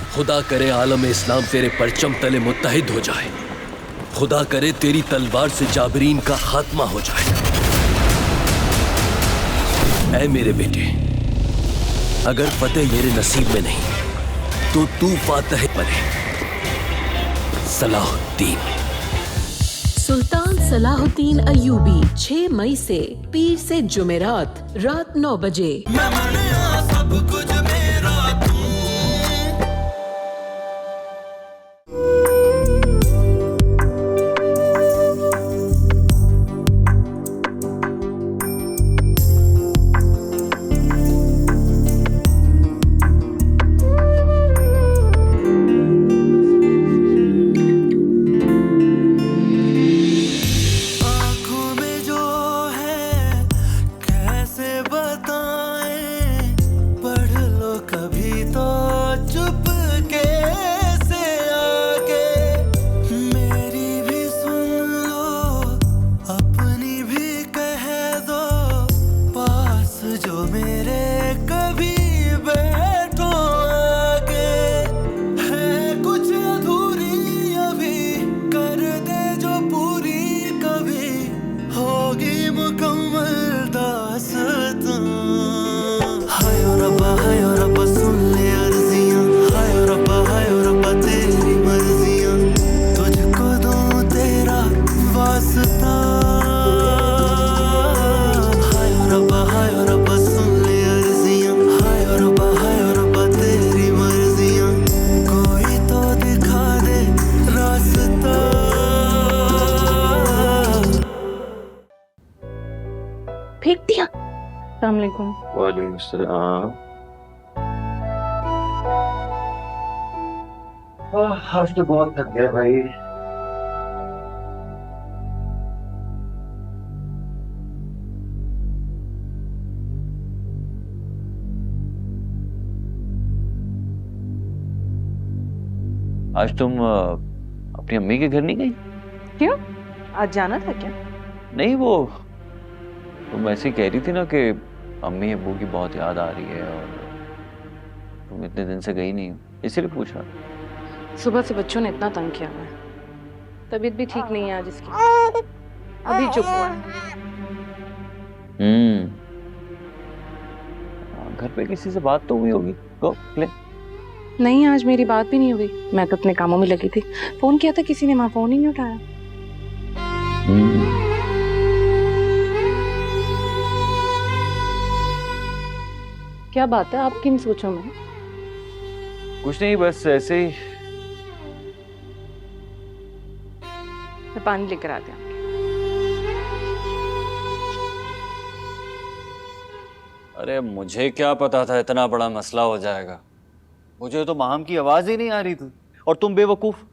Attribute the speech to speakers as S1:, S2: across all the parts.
S1: खुदा करे आलम इस्लाम तेरे परचम तले मुत्तहिद हो जाए। खुदा करे तेरी तलवार से जाबरीन का खात्मा हो जाए। ऐ मेरे बेटे, अगर फतेह मेरे नसीब में नहीं तो तू फातह बने। सलाहुद्दीन।
S2: सुल्तान सलाहुद्दीन अय्यूबी 6 मई से पीर से जुमेरात रात 9 बजे।
S3: सब कुछ मेरा तू।
S2: फेंक दिया।
S4: अस्सलामुअलैकुम।
S5: वालेकुम अस्सलाम। आज तो बहुत थक गया भाई। आज तुम अपनी अम्मी के घर नहीं गई?
S4: क्यों, आज जाना था क्या?
S5: नहीं, वो तुम ऐसे कह रही थी ना कि अम्मी अब्बू की बहुत याद आ रही है और तुम इतने दिन से गई नहीं हो, इसीलिए पूछा।
S4: सुबह से बच्चों ने इतना तंग किया हुआ है, तबीयत भी ठीक नहीं है आज इसकी, अभी चुप हुआ है।
S5: घर पे किसी से बात तो हुई होगी? गो ले।
S4: नहीं, आज मेरी बात भी नहीं हुई, मैं तो अपने कामों में लगी थी। फोन किया था किसी ने, वहां फोन ही नहीं उठाया। क्या बात है, आप किन सोचों में?
S5: कुछ नहीं, बस ऐसे ही।
S4: मैं पानी लेकर आती हूँ।
S5: अरे मुझे क्या पता था इतना बड़ा मसला हो जाएगा। मुझे तो माहम की आवाज ही नहीं आ रही थी और तुम बेवकूफ।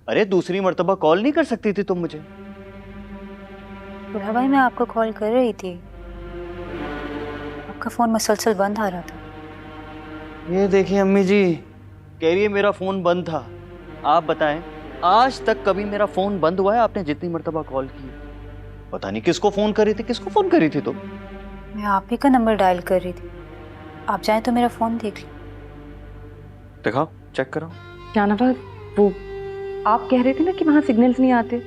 S5: अरे दूसरी मर्तबा कॉल नहीं कर सकती थी तुम मुझे?
S6: बुढ़ा भाई, मैं आपको कॉल कर रही थी, आपका फोन मुसलसल बंद आ रहा था।
S5: ये देखिए अम्मी जी, कह रही है मेरा फोन बंद था। आप बताएं, आज तक कभी मेरा फोन बंद हुआ है? आपने जितनी मर्तबा कॉल की, पता नहीं किसको फोन करी थी, किसको फोन करी थी तुम?
S6: मैं आप ही का नंबर डायल कर रही थी। आप चाहें तो मेरा फोन देख लो।
S5: दिखाओ, चेक करो।
S4: क्या ना बात, वो आप कह रहे थे ना कि वहां सिग्नल्स नहीं आते,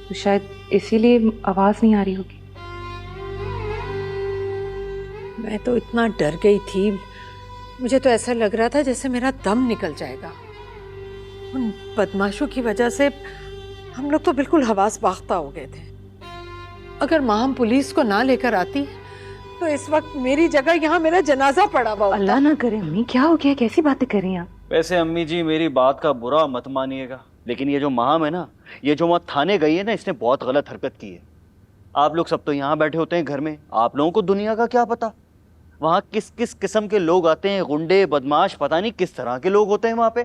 S4: तो शायद इसीलिए आवाज नहीं आ रही होगी।
S2: मैं तो इतना डर गई थी, मुझे तो ऐसा लग रहा था जैसे मेरा दम निकल जाएगा। उन बदमाशों की वजह से हम लोग तो बिल्कुल हवास बाख्ता हो गए थे। अगर माहम पुलिस को ना लेकर आती तो इस वक्त मेरी जगह यहाँ मेरा जनाजा पड़ा हुआ होता।
S4: अल्लाह ना करे अम्मी, क्या हो गया, कैसी बातें कर रही हैं आप?
S5: वैसे अम्मी जी, मेरी बात का बुरा मत मानिएगा, लेकिन ये जो माहम है ना, ये जो वहाँ थाने गई है ना, इसने बहुत गलत हरकत की है। आप लोग सब तो यहाँ बैठे होते हैं घर में, आप लोगों को दुनिया का क्या पता वहाँ किस किस किस्म के लोग आते हैं, गुंडे बदमाश, पता नहीं किस तरह के लोग होते हैं वहाँ पे।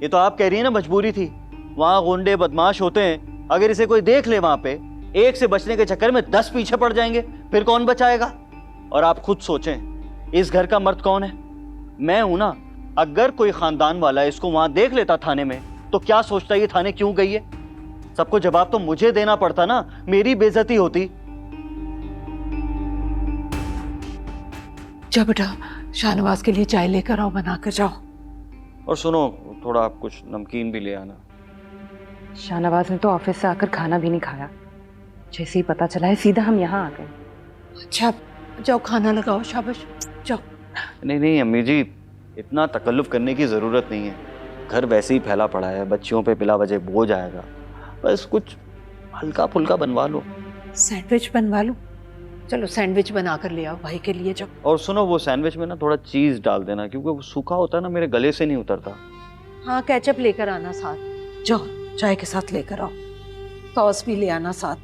S5: ये तो आप कह रही है ना मजबूरी थी, वहाँ गुंडे बदमाश होते हैं। अगर इसे कोई देख ले वहाँ पे, एक से बचने के चक्कर में 10 पीछे पड़ जाएंगे, फिर कौन बचाएगा? और आप खुद सोचें, इस घर का मर्द कौन है? मैं हूं ना। अगर कोई खानदान वाला इसको वहां देख लेता थाने में, तो क्या सोचता ये थाने क्यों गई है? सबको जवाब तो मुझे देना पड़ता ना, मेरी बेइज्जती होती।
S2: जाओ बेटा, शाहनवाज के लिए चाय लेकर आओ, बना कर जाओ।
S5: और सुनो, थोड़ा आप कुछ नमकीन भी ले आना।
S4: शाहनवाज ने तो ऑफिस से आकर खाना भी नहीं खाया। जैसे ही पता चला है सीधा हम यहाँ आ गए।
S2: अच्छा जाओ खाना लगाओ, शाबाश जाओ।
S5: नहीं नहीं अम्मी जी, इतना तकल्लुफ करने की ज़रूरत नहीं है। घर वैसे ही फैला पड़ा है, बच्चियों पे बिला वजह बोझ आएगा। बस कुछ हल्का फुल्का बनवा लो।
S2: सैंडविच बनवा लूं? चलो सैंडविच बना कर ले आओ भाई के लिए। जब
S5: और सुनो, वो सैंडविच में ना थोड़ा चीज़ डाल देना, क्योंकि वो सूखा होता है ना, मेरे गले से नहीं उतरता।
S2: हाँ केचप लेकर आना साथ। जाओ चाय के साथ लेकर आओ, सॉस भी ले आना साथ।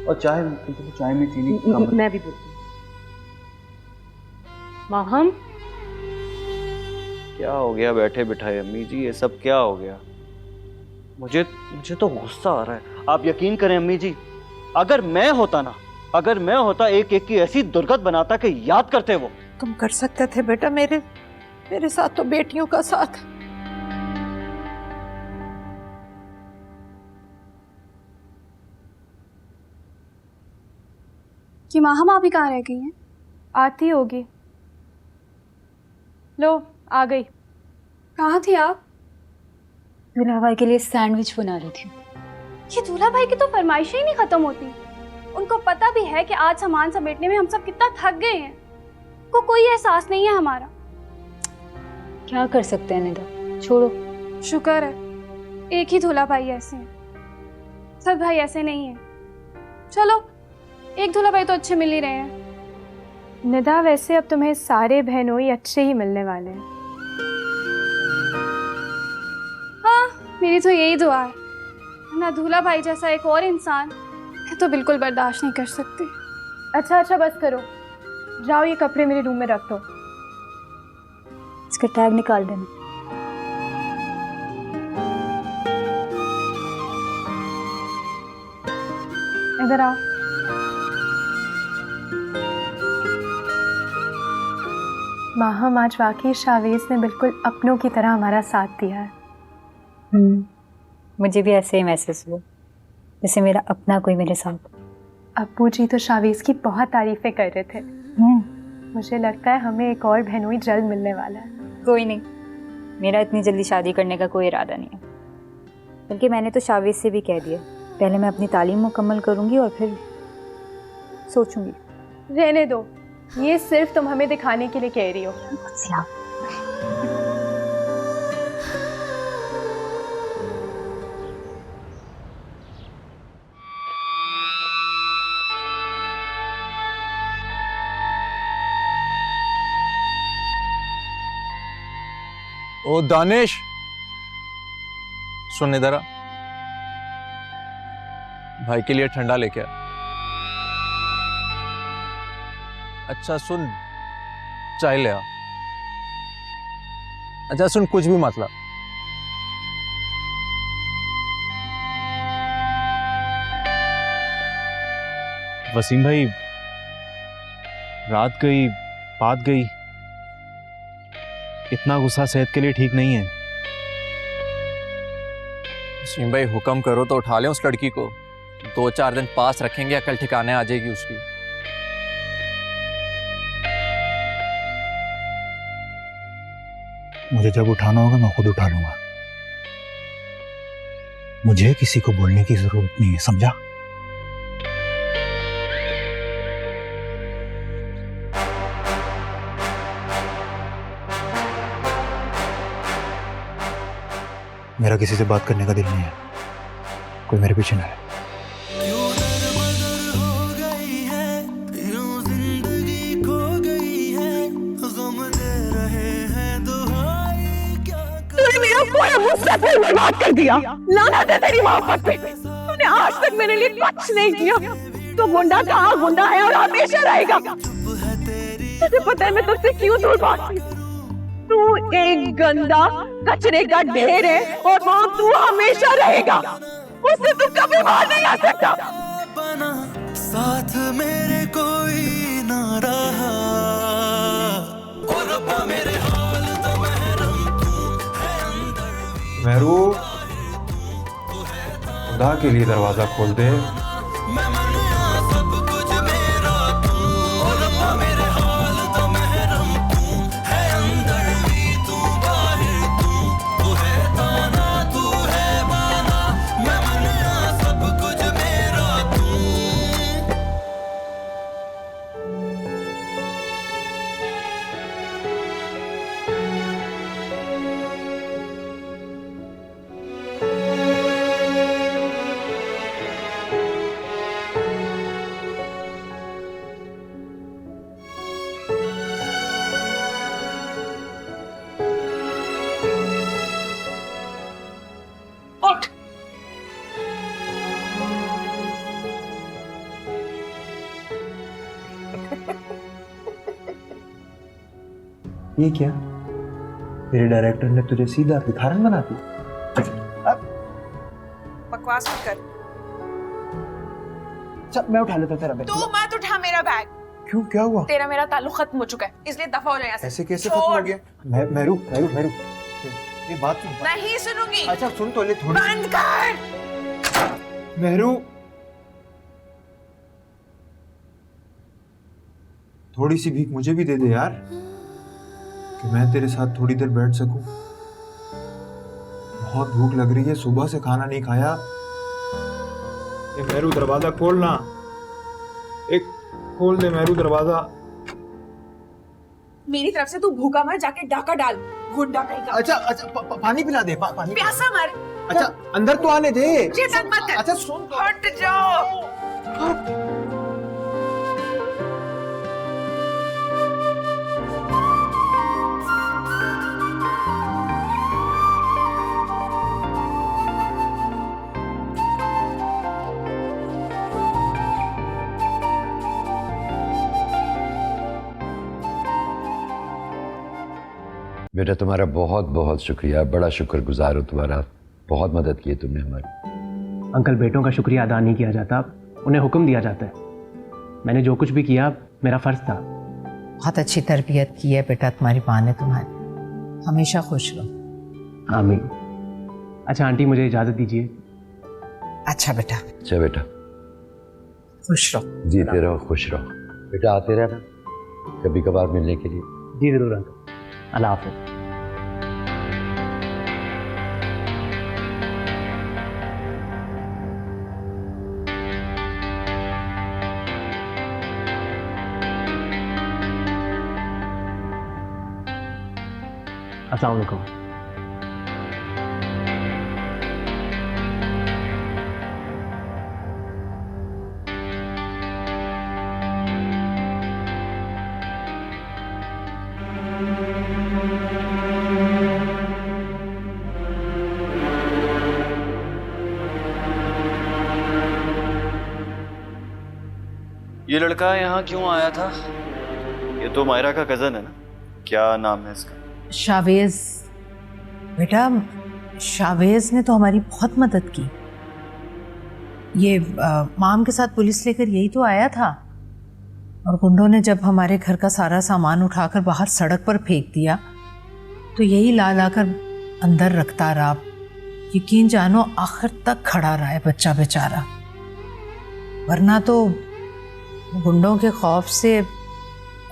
S5: और चाय में चीनी
S4: मैं भी बोलती हूँ। माहम,
S5: क्या हो गया बैठे बिठाए अम्मी जी, ये सब क्या हो गया? मुझे तो गुस्सा आ रहा है। आप यकीन करें अम्मी जी, अगर मैं होता एक एक की ऐसी दुर्गत बनाता कि याद करते वो।
S2: तुम कर सकते थे बेटा, मेरे साथ तो बेटियों का साथ।
S7: कि माँ हम आप ही कहाँ रह गई हैं?
S8: आती होगी। लो आ गई।
S7: कहाँ थी आप?
S6: दूल्हा भाई के लिए सैंडविच बना रही थी।
S7: ये दूल्हा भाई की तो फरमाइशें ही नहीं खत्म होती। उनको पता भी है कि आज सामान समेटने में हम सब कितना थक गए हैं। को कोई एहसास नहीं है हमारा।
S6: क्या कर सकते हैं निदा, छोड़ो।
S7: शुक्र है एक ही दूल्हा भाई ऐसे हैं, सब भाई ऐसे नहीं है। चलो एक दूल्हा भाई तो अच्छे मिल ही रहे हैं।
S8: निदा वैसे अब तुम्हें सारे बहनोई अच्छे ही मिलने वाले हैं।
S7: हाँ मेरी तो यही दुआ है ना, दूल्हा भाई जैसा एक और इंसान मैं तो बिल्कुल बर्दाश्त नहीं कर सकती।
S8: अच्छा बस करो, जाओ ये कपड़े मेरे रूम में रख दो।
S6: इसका टैग निकाल देना।
S8: इधर आओ। माहम, आज वाकई शावेज ने बिल्कुल अपनों की तरह हमारा साथ दिया है।
S6: मुझे भी ऐसे ही महसूस हुआ जैसे मेरा अपना कोई मेरे साथ।
S8: अब्बू जी तो शावेज की बहुत तारीफें कर रहे थे। मुझे लगता है हमें एक और बहनोई जल्द मिलने वाला है।
S6: कोई नहीं, मेरा इतनी जल्दी शादी करने का कोई इरादा नहीं है। बल्कि मैंने तो शावेज से भी कह दिया, पहले मैं अपनी तालीम मुकम्मल करूंगी और फिर सोचूंगी।
S8: रहने दो, ये सिर्फ तुम हमें दिखाने के लिए कह रही हो।
S9: ओ दानिश, सुन इधर आ, भाई के लिए ठंडा लेके आ। अच्छा सुन, चाय ले आ। अच्छा सुन, कुछ भी मत ला।
S10: वसीम भाई, रात गई बात गई, इतना गुस्सा सेहत के लिए ठीक नहीं है।
S9: वसीम भाई हुक्म करो तो उठा लें उस लड़की को, 2-4 दिन पास रखेंगे, अकल ठिकाने आ जाएगी उसकी।
S10: मुझे जब उठाना होगा मैं खुद उठा लूंगा। मुझे किसी को बोलने की जरूरत नहीं है, समझा? मेरा किसी से बात करने का दिल नहीं है, कोई मेरे पीछे ना है।
S3: क्यों दरबदर हो गई है, यूं जिंदगी खो गई है, गम दे रहे हैं दुहाई क्या
S2: तूने मेरा पूरा मुस्तकबिल बर्बाद कर दिया। लानत है तेरी मोहब्बत पे। तूने आज तक मेरे लिए कुछ नहीं किया। तो गुंडा कहाँ गुंडा है और हमेशा रहेगा। तुझे पता है मैं तुझसे क्यों दूर भागती हूँ? तू एक गंदा कचरे का ढेर है और वो तू हमेशा रहेगा। उससे तू कभी बाहर नहीं आ सकता।
S3: बना साथ मेरे कोई ना रहा, और रब्बा मेरे हाल तो महरम तू है अंदर।
S11: महरू, खुदा के लिए दरवाजा खोल दे।
S3: मैं मन आ सब कुछ मेरा तू, और रब्बा मेरे हाल तो महरम तू है
S10: ये क्या? मेरे डायरेक्टर ने तुझे सीधा भिखारन बना दी।
S12: बकवास मत कर।
S10: चल मैं उठा लेता तेरा बैग।
S12: तू मत उठा मेरा बैग।
S10: क्यों, क्या हुआ?
S12: तेरा मेरा ताल्लुक खत्म हो चुका है, इसलिए दफा हो जा यहाँ से।
S10: ऐसे कैसे खत्म हो गया? मेहरू ये बात सुन।
S12: नहीं सुनूंगी।
S10: अच्छा सुन तो ले थोड़ी।
S12: बंद कर।
S10: मेहरू, थोड़ी सी भीख मुझे भी दे दे यार, कि मैं तेरे साथ थोड़ी देर बैठ सकूं। बहुत भूख लग रही है, सुबह से खाना नहीं खाया। ये मेहरू दरवाजा खोलना, एक खोल दे मेहरू दरवाजा।
S12: मेरी तरफ से तू भूखा मर, जाके डाका डाल, गुंडा कहीं का।
S10: अच्छा पानी पिला दे, पानी।
S12: प्यासा मर।
S10: अच्छा अंदर तो आने दे।
S12: जिद मत कर।
S10: अच्छा सुन तो।
S12: हट जाओ।
S13: बेटा तुम्हारा बहुत बहुत शुक्रिया, बड़ा शुक्रगुजार हूँ तुम्हारा। बहुत मदद की है तुमने हमारी।
S14: अंकल, बेटों का शुक्रिया अदा नहीं किया जाता, उन्हें हुक्म दिया जाता है। मैंने जो कुछ भी किया मेरा फर्ज था।
S2: बहुत अच्छी तरबियत की है बेटा तुम्हारी माँ ने तुम्हारी। हमेशा खुश रहो।
S14: आमीन। अच्छा आंटी, मुझे इजाज़त दीजिए।
S2: अच्छा बेटा।
S13: अच्छा बेटा,
S2: खुश रहो।
S13: जीते रहो, खुश रहो बेटा। आते रहना कभी कभार मिलने के लिए।
S14: जी ज़रूर अंकल। अल्लाह हाफ़िज़। अस्सलाम वालेकुम।
S5: ये लड़का यहाँ क्यों आया था? ये तो मायरा का कजन है ना? क्या नाम है इसका?
S2: शावेज। बेटा शावेज ने तो हमारी बहुत मदद की। ये माम के साथ पुलिस लेकर यही तो आया था, और गुंडों ने जब हमारे घर का सारा सामान उठाकर बाहर सड़क पर फेंक दिया तो यही ला लाकर अंदर रखता रहा। यकीन जानो आखिर तक खड़ा रहा है बच्चा बेचारा, वरना तो गुंडों के खौफ से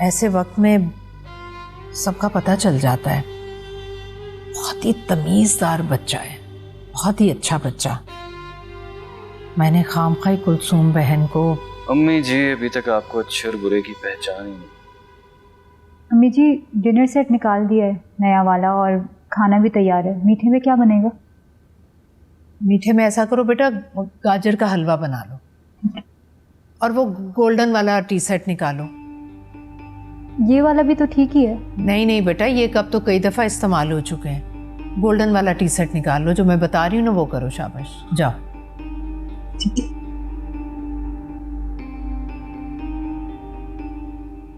S2: ऐसे वक्त में सबका पता चल जाता है। बहुत ही तमीज़दार बच्चा है, बहुत ही अच्छा बच्चा। मैंने खामखाई कुलसूम बहन को।
S5: अम्मी जी, अभी तक आपको अच्छे और बुरे की पहचान ही नहीं।
S6: अम्मी जी, डिनर सेट निकाल दिया है नया वाला, और खाना भी तैयार है। मीठे में क्या बनेगा?
S2: मीठे में ऐसा करो बेटा, गाजर का हलवा बना लो, और वो गोल्डन वाला टी सेट निकालो।
S6: ये वाला भी तो ठीक ही है।
S2: नहीं नहीं बेटा, ये कप तो कई दफ़ा इस्तेमाल हो चुके हैं। गोल्डन वाला टी सेट निकाल लो, जो मैं बता रही हूँ ना वो करो। शाबाश, जाओ।
S6: ठीक है।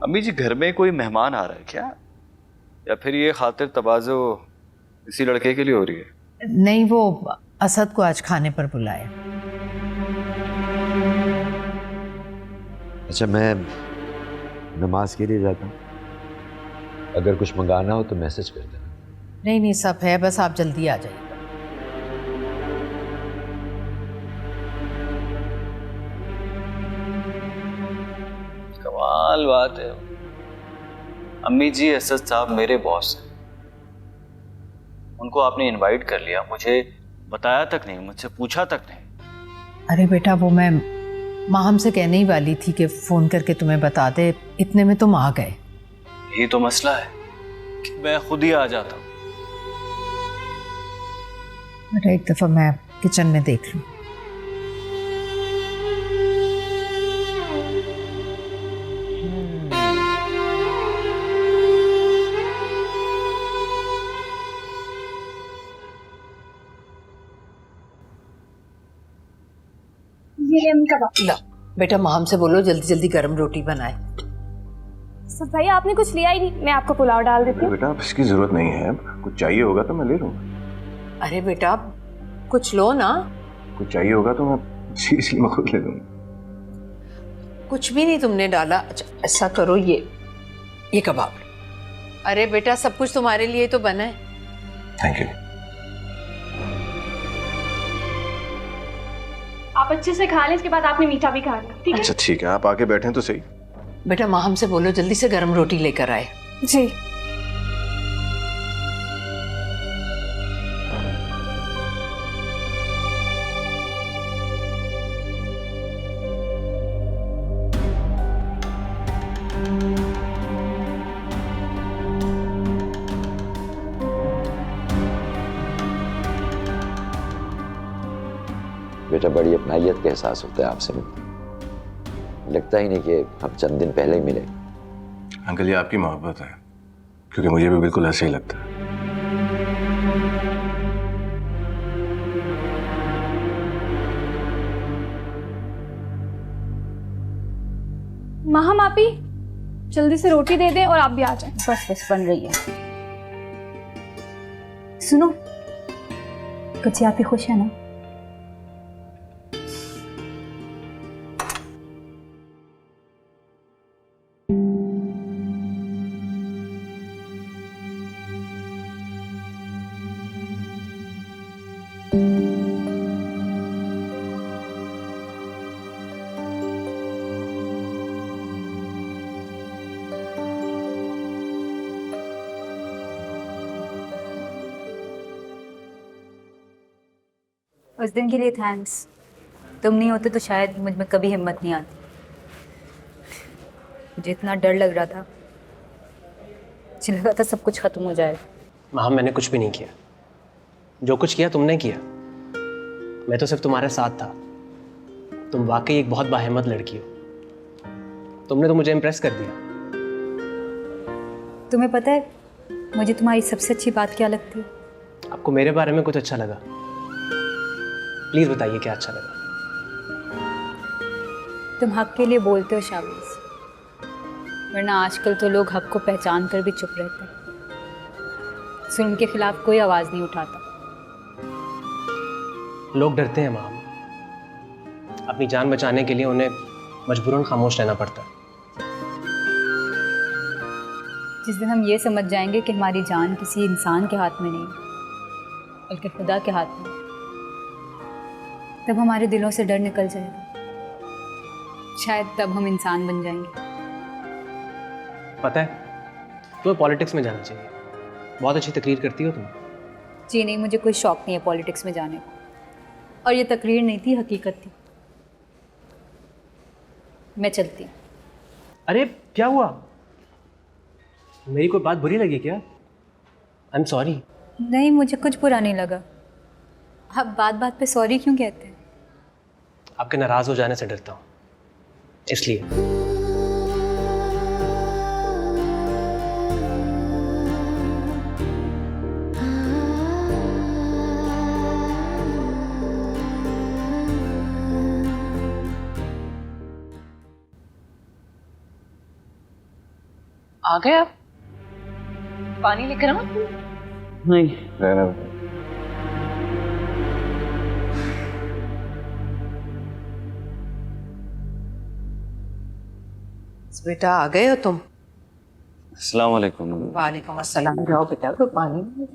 S5: अम्मी जी, घर में कोई मेहमान आ रहा है क्या, या फिर ये खातिर तवाज़ो इसी लड़के के लिए हो रही है?
S2: नहीं, वो असद को आज खाने पर बुलाया।
S13: अच्छा मैं नमाज के लिए जाता हूँ, अगर कुछ मंगाना हो तो मैसेज कर देना।
S2: नहीं नहीं, सब है, बस आप जल्दी आ जाइए।
S5: कमाल बात है अम्मी जी, असद साहब मेरे बॉस हैं। उनको आपने इनवाइट कर लिया, मुझे बताया तक नहीं, मुझसे पूछा तक नहीं।
S2: अरे बेटा, वो मैं माँ से कहने ही वाली थी कि फ़ोन करके तुम्हें बता दे, इतने में तुम आ गए।
S5: यही तो मसला है कि मैं खुद ही आ जाता हूँ।
S2: बेटा एक दफ़ा मैं किचन में देख लूँ।
S7: ये लेमन कबाब।
S2: लो बेटा, माम से बोलो जल्दी जल्दी गर्म रोटी बनाए।
S7: सब भैया आपने कुछ लिया ही नहीं, मैं आपको पुलाव डाल देती हूँ।
S11: बेटा अब इसकी जरूरत नहीं है, कुछ चाहिए होगा तो मैं ले लूंगा।
S2: अरे बेटा कुछ लो ना।
S11: कुछ चाहिए होगा तो मैं सीरियसली मैं खुद ले लूंगा।
S2: कुछ भी नहीं तुमने डाला। अच्छा ऐसा करो, ये कबाब लो। अरे बेटा सब कुछ तुम्हारे लिए तो बना है।
S11: Thank you.
S7: आप अच्छे से खा लें, इसके बाद आपने मीठा भी खाना, ठीक है?
S11: अच्छा ठीक है, आप आके बैठें तो सही।
S2: बेटा माँ हमसे बोलो जल्दी से गर्म रोटी लेकर आए।
S7: जी।
S13: बेटा बड़ी अपनाइयत का एहसास होता है आपसे मिलकर। लगता ही नहीं कि हम चंद दिन पहले ही मिले।
S11: अंकल ये आपकी मोहब्बत है, क्योंकि मुझे भी बिल्कुल ऐसे ही लगता है।
S7: माँ मापी जल्दी से रोटी दे दें और आप भी आ जाएं।
S6: बस बस बन रही है। सुनो, कुछ आप ही खुश है ना? उस दिन के लिए थैंक्स। तुम नहीं होते तो शायद मुझ में कभी हिम्मत नहीं आती। मुझे इतना डर लग रहा था, मुझे लगा था सब कुछ खत्म हो जाएगा।
S14: माँ मैंने कुछ भी नहीं किया, जो कुछ किया तुमने किया। मैं तो सिर्फ तुम्हारे साथ था। तुम वाकई एक बहुत बाहिम्मत लड़की हो। तुमने तो मुझे इम्प्रेस कर दिया।
S6: तुम्हें पता है मुझे तुम्हारी सबसे अच्छी बात क्या लगती है?
S14: आपको मेरे बारे में कुछ अच्छा लगा? प्लीज बताइए क्या अच्छा लगा।
S6: तुम हक के लिए बोलते हो शावीज, वरना आजकल तो लोग हक को पहचान कर भी चुप रहते हैं। जुल्म के खिलाफ कोई आवाज नहीं उठाता।
S14: लोग डरते हैं माँ, अपनी जान बचाने के लिए उन्हें मजबूरन खामोश रहना पड़ता है।
S6: जिस दिन हम ये समझ जाएंगे कि हमारी जान किसी इंसान के हाथ में नहीं बल्कि खुदा के हाथ में, तब हमारे दिलों से डर निकल जाएगा। शायद तब हम इंसान बन जाएंगे।
S14: पता है तुम्हें पॉलिटिक्स में जाना चाहिए, बहुत अच्छी तकरीर करती हो तुम।
S6: जी नहीं, मुझे कोई शौक नहीं है पॉलिटिक्स में जाने का। और ये तकरीर नहीं थी, हकीकत थी। मैं चलती हूँ।
S14: अरे क्या हुआ? मेरी कोई बात बुरी लगी क्या? I am sorry.
S6: नहीं, मुझे कुछ बुरा नहीं लगा। आप बात बात पे सॉरी क्यों कहते हैं?
S14: आपके नाराज हो जाने से डरता हूँ, इसलिए।
S2: आ गए आप? पानी लेकर आऊं?
S5: नहीं रहना।
S2: बेटा आ गए हो तुम?
S5: अस्सलाम वालेकुम।
S2: वालेकुम अस्सलाम। जाओ बेटा, तो पानी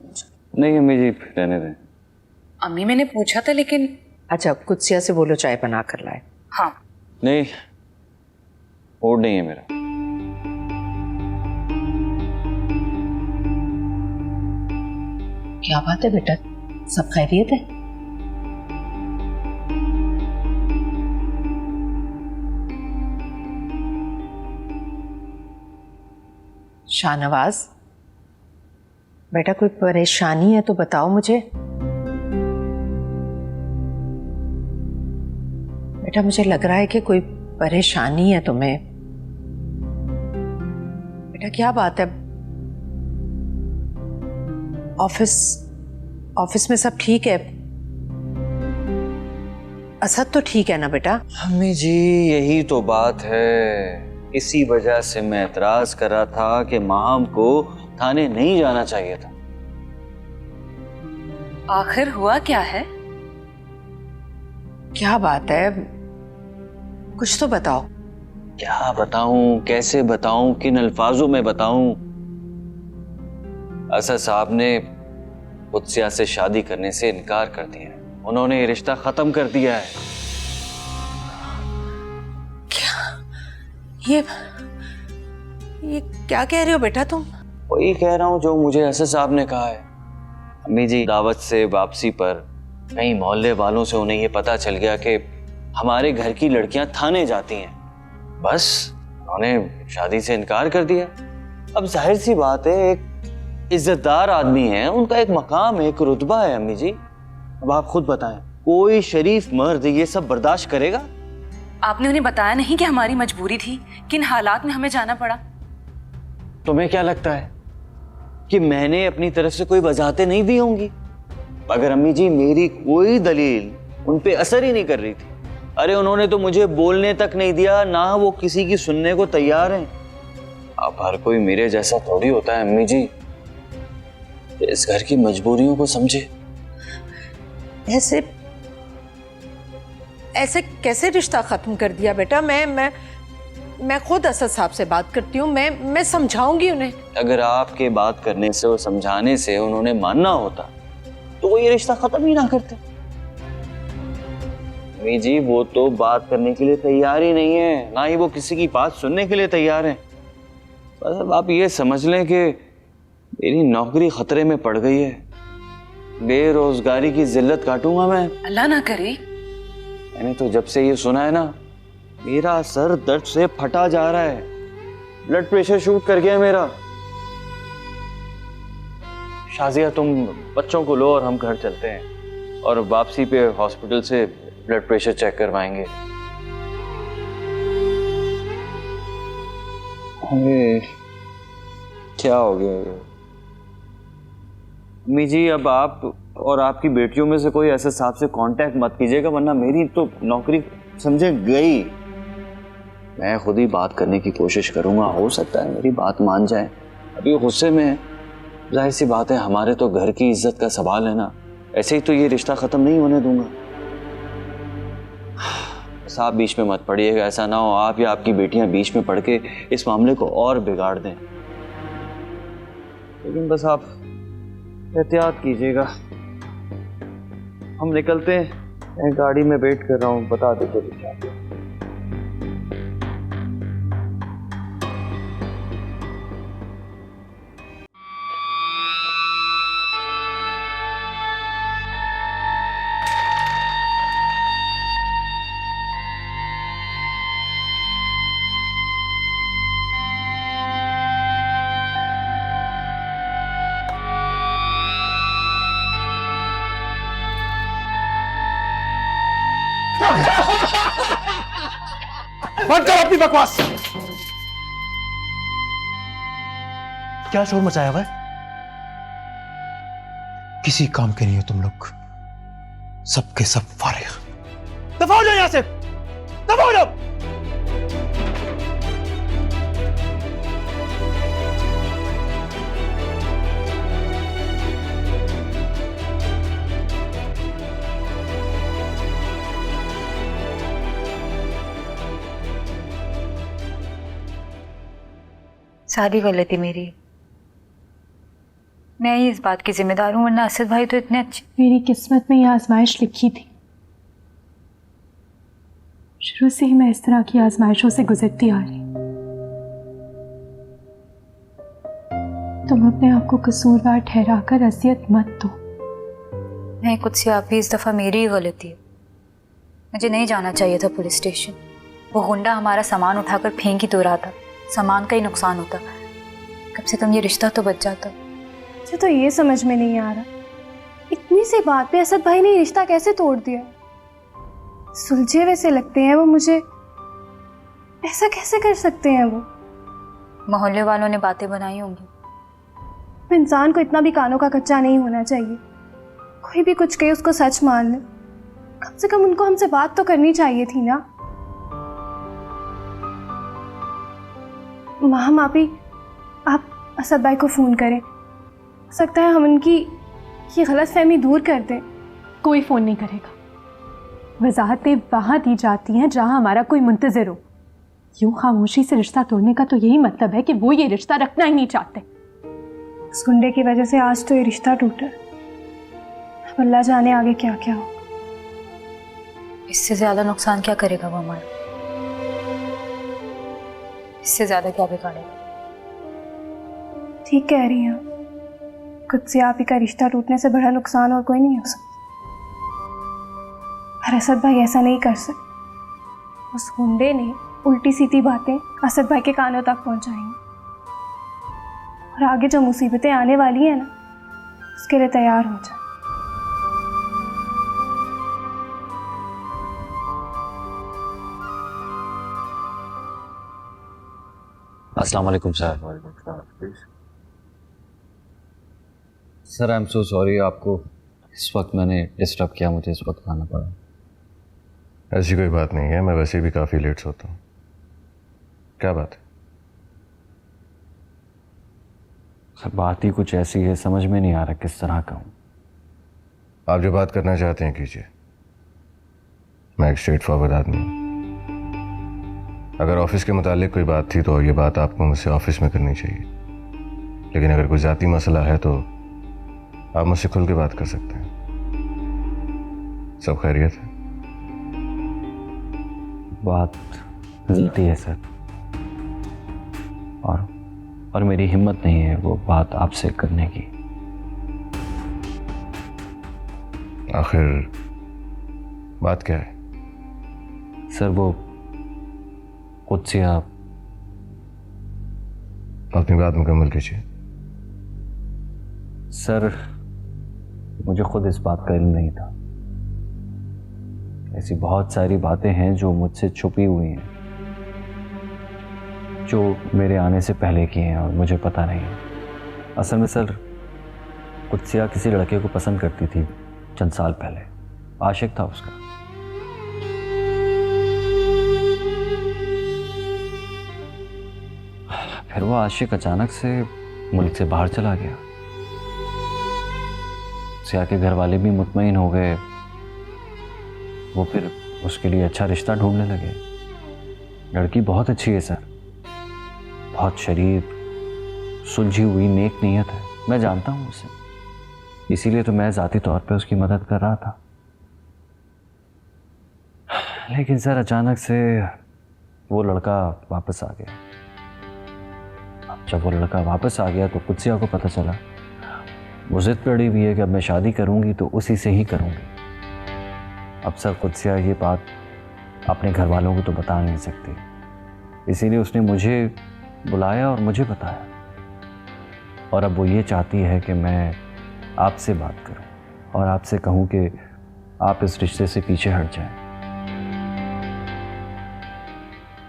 S5: नहीं अम्मी जी रहने दें।
S2: अम्मी मैंने पूछा था लेकिन। अच्छा कुत्सिया से बोलो चाय बना कर लाए। हाँ
S5: नहीं मूड नहीं है मेरा।
S2: क्या बात है बेटा, सब खैरियत है? शाहनवाज बेटा कोई परेशानी है तो बताओ मुझे। बेटा मुझे लग रहा है कि कोई परेशानी है तुम्हें। बेटा क्या बात है? ऑफिस में सब ठीक है? असद तो ठीक है ना बेटा?
S5: अम्मी जी यही तो बात है, इसी वजह से मैं एतराज कर रहा था कि माम को थाने नहीं जाना चाहिए था।
S4: आखिर हुआ क्या है?
S2: क्या बात है, कुछ तो बताओ।
S5: क्या बताऊं, कैसे बताऊं, किन अल्फाजों में बताऊं? असद साहब ने कुत्सिया से शादी करने से इनकार कर दिया है। उन्होंने ये रिश्ता खत्म कर दिया है।
S2: ये क्या कह रहे हो बेटा तुम?
S5: वही कह रहा हूं जो मुझे असद साहब ने कहा है। अम्मी जी, दावत से वापसी पर कई मोहल्ले वालों से उन्हें ये पता चल गया कि हमारे घर की लड़कियां थाने जाती हैं। बस उन्होंने शादी से इनकार कर दिया। अब जाहिर सी बात है, एक इज्जतदार आदमी है, उनका एक मकाम है, एक रुतबा है। अम्मी जी, अब आप खुद बताएं, कोई शरीफ मर्द ये सब बर्दाश्त करेगा?
S4: आपने उन्हें बताया नहीं कि हमारी मजबूरी थी, किन हालात में हमें जाना पड़ा?
S5: तुम्हें क्या लगता है कि मैंने अपनी तरफ से कोई वजाहतें नहीं दी होंगी? मगर अम्मी जी, मेरी कोई दलील उन पे असर ही नहीं कर रही थी। अरे उन्होंने तो मुझे बोलने तक नहीं दिया, ना वो किसी की सुनने को तैयार हैं। अब हर कोई मेरे जैसा थोड़ी होता है अम्मी जी, इस घर की मजबूरियों को समझे।
S2: ऐसे कैसे रिश्ता खत्म कर दिया बेटा? मैं खुद असद साहब से बात करती हूँ, मैं समझाऊंगी उन्हें।
S5: अगर आपके बात करने से और समझाने से उन्होंने मानना होता तो वो ये रिश्ता खत्म ही ना करते। अम्मी जी, वो तो बात करने के लिए तैयार ही नहीं है, ना ही वो किसी की बात सुनने के लिए तैयार हैं। बस अब आप ये समझ लें कि मेरी नौकरी खतरे में पड़ गई है। बेरोजगारी की जिल्लत काटूंगा मैं।
S4: अल्लाह ना करे।
S5: मैंने तो जब से ये सुना है ना, मेरा सर दर्द से फटा जा रहा है। ब्लड प्रेशर शूट कर गया मेरा। शाजिया, तुम बच्चों को लो और हम घर चलते हैं, और वापसी पे हॉस्पिटल से ब्लड प्रेशर चेक करवाएंगे। अरे क्या हो गया ये? अम्मी जी, अब आप और आपकी बेटियों में से कोई ऐसे साहब से कांटेक्ट मत कीजिएगा, वरना मेरी तो नौकरी समझे गई। मैं खुद ही बात करने की कोशिश करूंगा, हो सकता है मेरी बात मान जाए। अभी गुस्से में, जाहिर सी बात है, हमारे तो घर की इज्जत का सवाल है ना। ऐसे ही तो ये रिश्ता खत्म नहीं होने दूंगा। आप बीच में मत पड़िएगा, ऐसा ना हो आप या आपकी बेटियां बीच में पड़ के इस मामले को और बिगाड़ दें। लेकिन बस आप एहतियात कीजिएगा। हम निकलते हैं, मैं गाड़ी में वेट कर रहा हूँ, बता दीजिए क्या।
S15: बंद कर अपनी बकवास। क्या शोर मचाया हुआ है? किसी काम के नहीं हो तुम लोग, सबके सब फारिग। दफा हो जाओ यहां से, दफा हो जाओ।
S6: सारी गलती मेरी। मैं ही इस बात की जिम्मेदार हूँ, वरना असद भाई तो इतने अच्छे।
S8: मेरी किस्मत में यह आजमाइश लिखी थी। शुरू से ही मैं इस तरह की आजमाइशों से गुजरती आ रही। तुम अपने आप को कसूरवार ठहराकर अजियत मत दो।
S6: नहीं कुछ आप भी, इस दफ़ा मेरी ही गलती है। मुझे नहीं जाना चाहिए था पुलिस स्टेशन। वो गुंडा हमारा सामान उठाकर फेंक ही तो रहा था, सामान का ही नुकसान होता। कम से कम ये रिश्ता तो बच जाता।
S7: मुझे तो ये समझ में नहीं आ रहा, इतनी सी बात पे असद भाई ने रिश्ता कैसे तोड़ दिया? सुलझे हुए से लगते हैं वो मुझे, ऐसा कैसे कर सकते हैं वो?
S6: मोहल्ले वालों ने बातें बनाई होंगी।
S7: इंसान को इतना भी कानों का कच्चा नहीं होना चाहिए। कोई भी कुछ कहे उसको सच मान ले। कम से कम उनको हमसे बात तो करनी चाहिए थी ना। माँ मापी, आप असद भाई को फ़ोन करें। हो सकता है हम उनकी ये गलतफहमी दूर कर दें।
S8: कोई फ़ोन नहीं करेगा। वजाहतें वहाँ दी जाती हैं जहाँ हमारा कोई मुंतज़िर हो। यूँ खामोशी से रिश्ता तोड़ने का तो यही मतलब है कि वो ये रिश्ता रखना ही नहीं चाहते।
S7: इस गुंडे की वजह से आज तो ये रिश्ता टूटा। अब अल्लाह जाने आगे क्या क्या हो।
S6: इससे ज़्यादा नुकसान क्या करेगा वो हमारा? इससे ज़्यादा क्या बिगाड़ेगा?
S7: ठीक कह रही हैं, खुद से आप ही का रिश्ता टूटने से बड़ा नुकसान और कोई नहीं हो सकता। पर असद भाई ऐसा नहीं कर सकते। उस गुंडे ने उल्टी सीधी बातें असद भाई के कानों तक पहुंचाई और आगे जो मुसीबतें आने वाली हैं ना, उसके लिए तैयार हो जाए।
S9: अस्सलाम वालेकुम sir. Sir I am so sorry, आपको इस वक्त मैंने डिस्टर्ब किया, मुझे इस वक्त आना पड़ा।
S11: ऐसी कोई बात नहीं है, मैं वैसे भी काफ़ी लेट सोता हूँ। क्या बात है?
S9: सर बात ही कुछ ऐसी है, समझ में नहीं आ रहा किस तरह का हूँ।
S11: आप जो बात करना चाहते हैं कीजिए। मैं एक स्ट्रेट फॉरवर्ड आदमी हूँ। अगर ऑफिस के मुतालिक कोई बात थी तो ये बात आपको मुझसे ऑफिस में करनी चाहिए, लेकिन अगर कोई ज़ाती मसला है तो आप मुझसे खुल के बात कर सकते हैं। सब खैरियत है?
S9: बात ज़ाती है सर, और मेरी हिम्मत नहीं है वो बात आपसे करने की।
S11: आखिर बात क्या है?
S9: सर वो कुत्सिया।
S11: अपनी बात मुकम्मल कीजिए।
S9: सर मुझे खुद इस बात का इल्म नहीं था। ऐसी बहुत सारी बातें हैं जो मुझसे छुपी हुई हैं, जो मेरे आने से पहले की हैं और मुझे पता नहीं है। असल में सर कुत्सिया किसी लड़के को पसंद करती थी चंद साल पहले, आशिक था उसका। फिर वो आशिक अचानक से मुल्क से बाहर चला गया। सिया के घर वाले भी मुतमईन हो गए। वो फिर उसके लिए अच्छा रिश्ता ढूंढने लगे। लड़की बहुत अच्छी है सर, बहुत शरीफ, सुलझी हुई, नेक नीयत है। मैं जानता हूँ उसे, इसीलिए तो मैं ज़ाती तौर पे उसकी मदद कर रहा था। लेकिन सर अचानक से वो लड़का वापस आ गया। अब जब वो लड़का वापस आ गया तो कुत्सिया को पता चला। वो ज़िद पे अड़ी हुई है कि अब मैं शादी करूँगी तो उसी से ही करूँगी। अब सर कुत्सिया ये बात अपने घर वालों को तो बता नहीं सकती, इसीलिए उसने मुझे बुलाया और मुझे बताया। और अब वो ये चाहती है कि मैं आपसे बात करूं और आपसे कहूं कि आप इस रिश्ते से पीछे हट जाएं।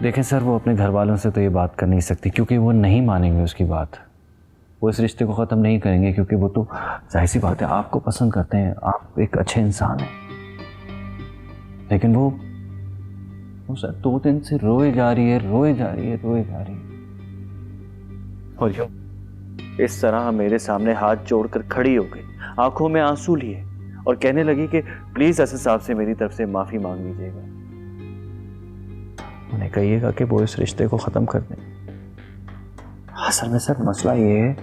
S9: देखें सर, वो अपने घर वालों से तो ये बात कर नहीं सकती क्योंकि वो नहीं मानेंगे उसकी बात। वो इस रिश्ते को ख़त्म नहीं करेंगे क्योंकि वो तो जाहिर सी बात है आपको पसंद करते हैं, आप एक अच्छे इंसान हैं। लेकिन वो सर 2 दिन से रोए जा रही है, रोए जा रही है, रोए जा रही है। और यूं इस तरह मेरे सामने हाथ जोड़कर खड़ी हो गई, आंखों में आंसू लिए और कहने लगी कि प्लीज असद साहब से मेरी तरफ से माफी मांग लीजिएगा। उन्हें कहिएगा कि वो इस रिश्ते को ख़त्म कर दें। असल में सर मसला ये है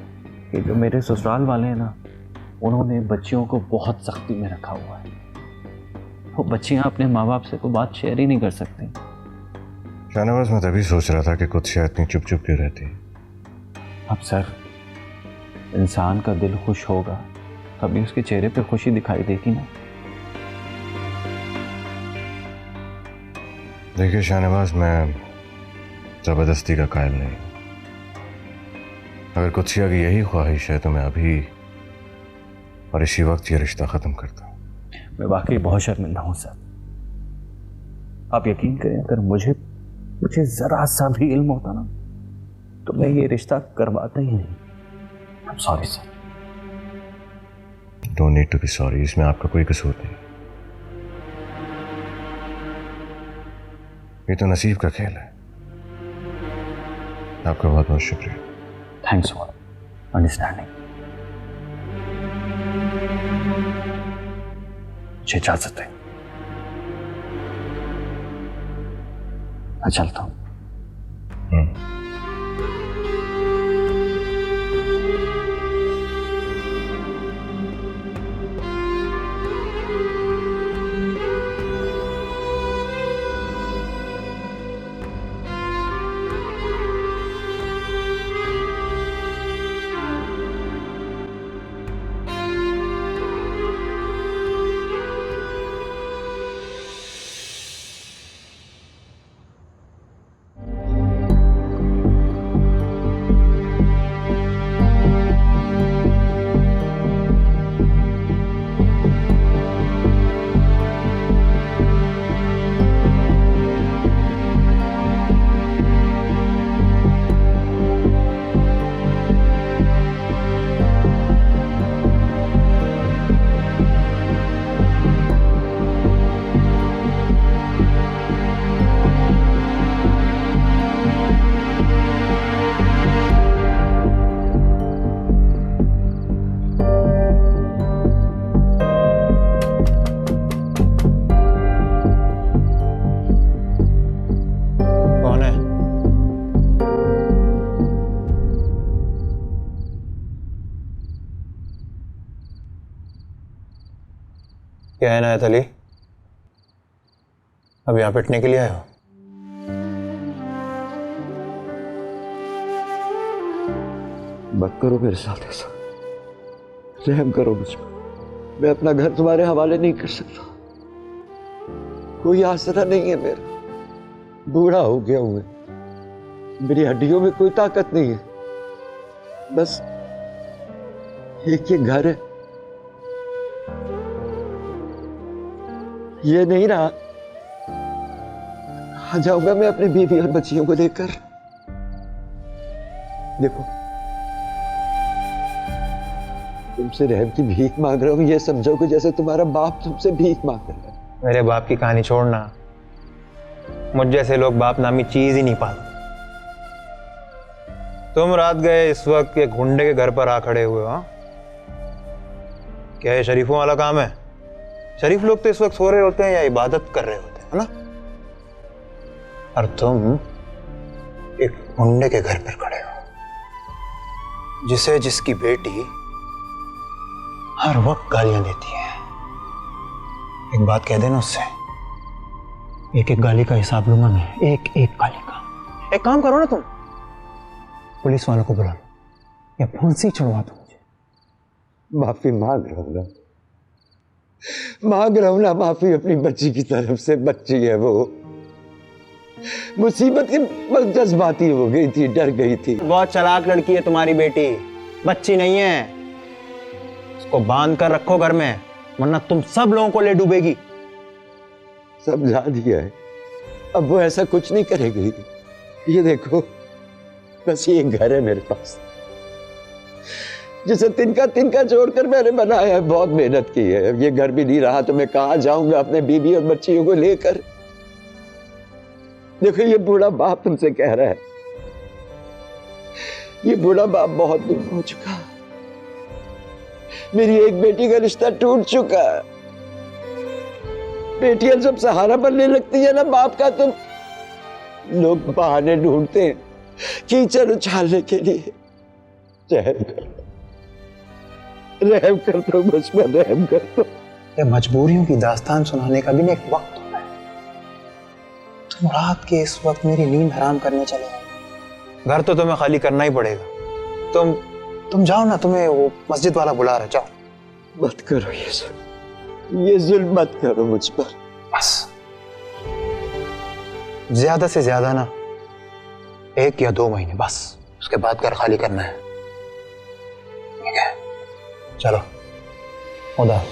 S9: कि जो मेरे ससुराल वाले हैं ना, उन्होंने बच्चियों को बहुत सख्ती में रखा हुआ है। वो बच्चियां अपने माँ बाप से तो बात शेयर ही नहीं कर सकती।
S11: शाहनवाज, मैं तभी सोच रहा था कि कुत्सिया इतनी चुप चुप क्यों रहती।
S9: अब सर इंसान का दिल खुश होगा तभी उसके चेहरे पे खुशी दिखाई देगी ना।
S11: देखिए शाहनवाज, मैं ज़बरदस्ती का कायल नहीं। अगर कुत्सिया की यही ख्वाहिश है तो मैं अभी और इसी वक्त ये रिश्ता ख़त्म करता हूँ।
S9: मैं वाकई बहुत शर्मिंदा हूँ सर। आप यकीन करें, अगर मुझे ज़रा सा भी इल्म होता ना तो मैं ये रिश्ता करवाता ही नहीं। Sorry sir.
S11: Don't need to be sorry, इसमें आपका कोई कसूर नहीं। ये तो नसीब का खेल है। आपका बहुत बहुत शुक्रिया।
S9: Thanks for understanding. मुझे इजाजत है, मैं चलता हूँ।
S10: क्या है नायत अली, अब यहाँ पिटने के लिए आए हो?
S13: मत करो मेरे साथ ऐसा, रहम करो मुझ पर। मैं अपना घर तुम्हारे हवाले नहीं कर सकता। कोई आसरा नहीं है मेरा, बूढ़ा हो गया हूं मैं, मेरी हड्डियों में कोई ताकत नहीं है। बस एक ये घर है, ये नहीं रहा। आ जाऊंगा मैं अपनी बीवी और बच्चियों को लेकर। देखो, तुमसे रहम की भीख मांग रहा हूं, ये समझो कि जैसे तुम्हारा बाप तुमसे भीख मांग रहा है।
S10: मेरे बाप की कहानी छोड़ना, मुझ जैसे लोग बाप नामी चीज ही नहीं पाते। तुम रात गए इस वक्त एक गुंडे के घर पर आ खड़े हुए हो। क्या ये शरीफों वाला काम है? शरीफ लोग तो इस वक्त सो रहे होते हैं या इबादत कर रहे होते हैं, है ना? और तुम एक गुंडे के घर पर खड़े हो, जिसे जिसकी बेटी हर वक्त गालियां देती है। एक बात कह देना उससे, एक एक गाली का हिसाब लूंगा मैं, एक एक गाली का। एक काम करो ना तुम, पुलिस वालों को बुला लो या फोन से ही छुड़वा दो मुझे।
S13: माफी मांग रहा हूं ना, मांग रहा हूं ना माफी अपनी बच्ची की तरफ से। बच्ची है वो, मुसीबत के वक्त जज्बाती हो गई थी, डर गई थी।
S10: बहुत चालाक लड़की है तुम्हारी बेटी, बच्ची नहीं है। उसको बांध कर रखो घर में, वरना तुम सब लोगों को ले डूबेगी।
S13: समझा दिया है, अब वो ऐसा कुछ नहीं करेगी। ये देखो, बस ये घर है मेरे पास, जिसे तिनका तिनका जोड़कर मैंने बनाया है, बहुत मेहनत की है। ये घर भी नहीं रहा तो मैं कहां जाऊंगा अपने बीवी और बच्चियों को लेकर? देखो, ये बूढ़ा बाप तुमसे कह रहा है, ये बूढ़ा बाप बहुत दूर हो चुका, मेरी एक बेटी का रिश्ता टूट चुका। बेटियां जब सहारा बनने लगती है ना बाप का, तो लोग बहाने ढूंढते हैं कीचड़ उछालने के लिए। रहम कर दो मुझ पर, रहम कर दो।
S10: ये मजबूरियों की दास्तान सुनाने का भी ना एक वक्त होता है। तुम रात के इस वक्त मेरी नींद हराम करने चले हो। घर तो तुम्हें खाली करना ही पड़ेगा। तुम जाओ ना, तुम्हें वो मस्जिद वाला बुला रहा, जाओ।
S13: मत करो ये जुल्म मत करो मुझ पर।
S10: बस ज्यादा से ज्यादा ना 1 या 2 महीने, बस उसके बाद घर खाली करना है। ठीक है, चलो, खुदा।